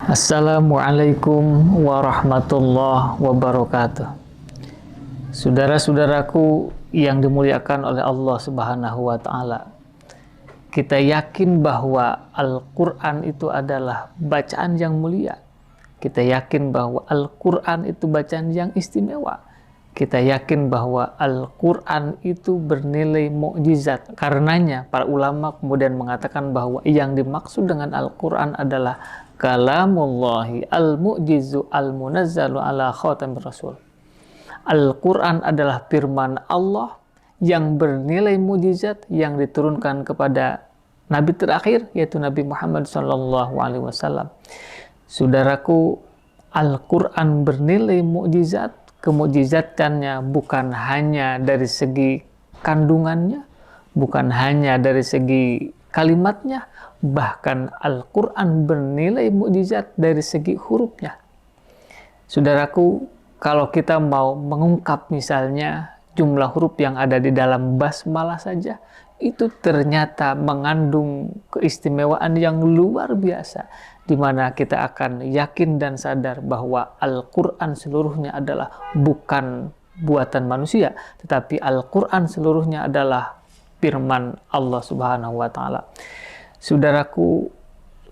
Assalamualaikum warahmatullahi wabarakatuh. Saudara-saudaraku yang dimuliakan oleh Allah Subhanahu wa Ta'ala, kita yakin bahwa Al-Quran itu adalah bacaan yang mulia. Kita yakin bahwa Al-Quran itu bacaan yang istimewa. Kita yakin bahwa Al-Quran itu bernilai mukjizat. Karenanya para ulama kemudian mengatakan bahwa yang dimaksud dengan Al-Quran adalah kalamullahi al-mu'jizu al-munazzalu ala khatamir rasul. Al-Quran adalah firman Allah yang bernilai mukjizat yang diturunkan kepada Nabi terakhir, yaitu Nabi Muhammad SAW. Saudaraku, Al-Quran bernilai mukjizat. Kemukjizatannya bukan hanya dari segi kandungannya, bukan hanya dari segi kalimatnya, bahkan Al-Quran bernilai mukjizat dari segi hurufnya. Saudaraku, kalau kita mau mengungkap misalnya jumlah huruf yang ada di dalam basmalah saja, itu ternyata mengandung keistimewaan yang luar biasa, di mana kita akan yakin dan sadar bahwa Al-Quran seluruhnya adalah bukan buatan manusia, tetapi Al-Quran seluruhnya adalah firman Allah Subhanahu wa Ta'ala. Saudaraku,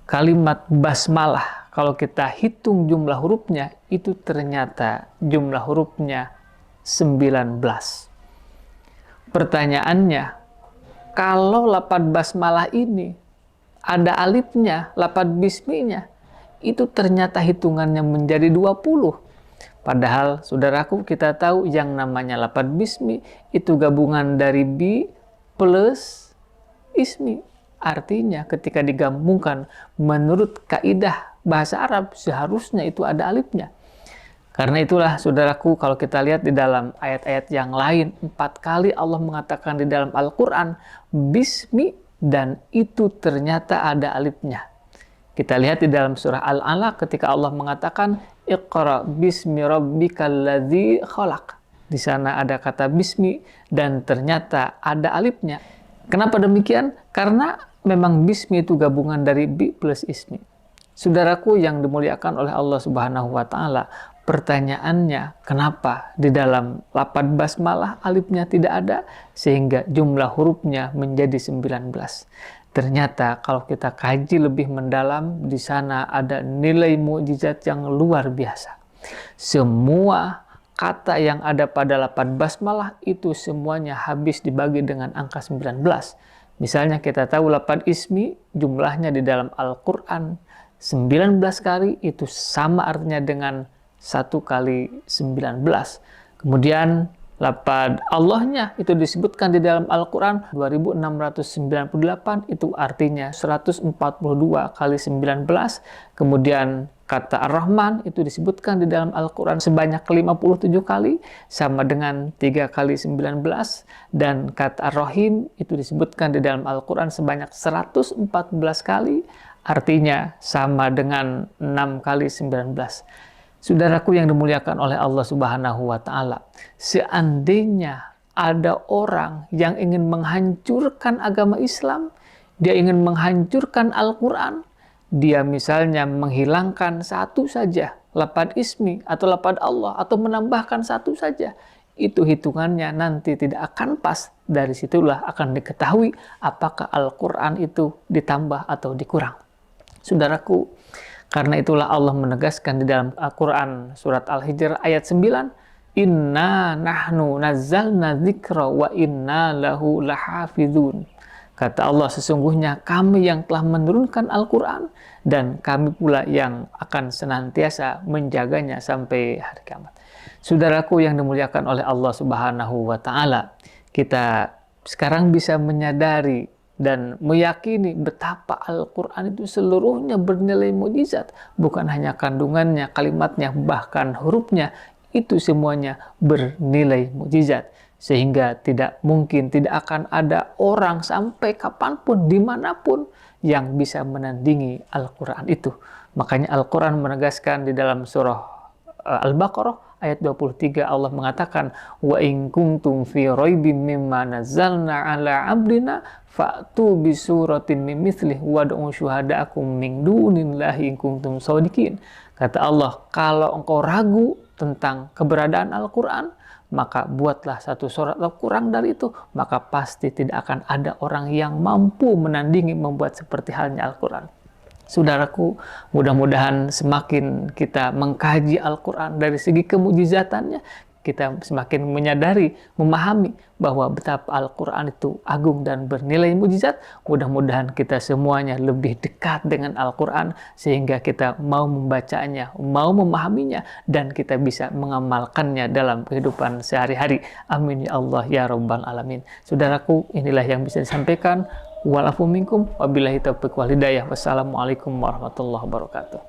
kalimat basmalah, kalau kita hitung jumlah hurufnya, itu ternyata jumlah hurufnya 19. Pertanyaannya, kalau lapad basmalah ini ada alifnya, lapad bisminya, itu ternyata hitungannya menjadi 20. Padahal, saudaraku, kita tahu yang namanya lapad bismi itu gabungan dari bi plus ismi. Artinya ketika digabungkan menurut kaidah bahasa Arab seharusnya itu ada alifnya. Karena itulah saudaraku, kalau kita lihat di dalam ayat-ayat yang lain, 4 kali Allah mengatakan di dalam Al-Quran bismi, dan itu ternyata ada alifnya. Kita lihat di dalam surah Al-Alaq ketika Allah mengatakan Iqra bismi rabbikal ladzi khalaq. Di sana ada kata bismi dan ternyata ada alifnya. Kenapa demikian? Karena memang bismi itu gabungan dari bi plus ismi. Saudaraku yang dimuliakan oleh Allah Subhanahu wa Ta'ala, pertanyaannya, kenapa di dalam lapad basmalah alifnya tidak ada sehingga jumlah hurufnya menjadi 19? Ternyata kalau kita kaji lebih mendalam, di sana ada nilai mukjizat yang luar biasa. Semua kata yang ada pada lapad basmalah itu semuanya habis dibagi dengan angka 19. Misalnya kita tahu lapad ismi jumlahnya di dalam Al-Quran 19 kali, itu sama artinya dengan 1 kali 19. Kemudian lapad Allahnya itu disebutkan di dalam Al-Quran 2698, itu artinya 142 kali 19. Kemudian kata Ar-Rahman itu disebutkan di dalam Al-Quran sebanyak 57 kali, sama dengan 3 kali 19. Dan kata Ar-Rahim itu disebutkan di dalam Al-Quran sebanyak 114 kali, artinya sama dengan 6 kali 19. Saudaraku yang dimuliakan oleh Allah Subhanahu wa Ta'ala, seandainya ada orang yang ingin menghancurkan agama Islam, dia ingin menghancurkan Al-Quran, dia misalnya menghilangkan satu saja lapad ismi atau lapad Allah, atau menambahkan satu saja, itu hitungannya nanti tidak akan pas. Dari situlah akan diketahui apakah Al-Quran itu ditambah atau dikurang. Saudaraku, karena itulah Allah menegaskan di dalam Al-Quran surat Al-Hijr ayat 9, Inna nahnu nazzalna dzikra wa inna lahu lahafizun. Kata Allah, sesungguhnya kami yang telah menurunkan Al-Quran dan kami pula yang akan senantiasa menjaganya sampai hari kiamat. Saudaraku yang dimuliakan oleh Allah Subhanahu wa Ta'ala, kita sekarang bisa menyadari dan meyakini betapa Al-Quran itu seluruhnya bernilai mukjizat. Bukan hanya kandungannya, kalimatnya, bahkan hurufnya, itu semuanya bernilai mukjizat. Sehingga tidak mungkin, tidak akan ada orang sampai kapanpun, dimanapun, yang bisa menandingi Al-Quran itu. Makanya Al-Quran menegaskan di dalam surah Al-Baqarah ayat 23 Allah mengatakan, wa in kuntum fi raibim mimma nazzalna ala abdina fa'tu bi suratin min mithlih wad'u syuhada'akum min dunillahi in kuntum shadiqin. Kata Allah, kalau engkau ragu tentang keberadaan Al-Quran, maka buatlah satu surat Al-Quran dari itu, maka pasti tidak akan ada orang yang mampu menandingi membuat seperti halnya Al-Quran. Saudaraku, mudah-mudahan semakin kita mengkaji Al-Quran dari segi kemujizatannya, kita semakin menyadari, memahami bahwa betapa Al-Quran itu agung dan bernilai mujizat. Mudah-mudahan kita semuanya lebih dekat dengan Al-Quran, sehingga kita mau membacanya, mau memahaminya, dan kita bisa mengamalkannya dalam kehidupan sehari-hari. Amin ya Allah ya Rabbal Alamin. Saudaraku, inilah yang bisa disampaikan. Walafu minkum, wabillahi taufiq wal hidayah. Wassalamualaikum warahmatullahi wabarakatuh.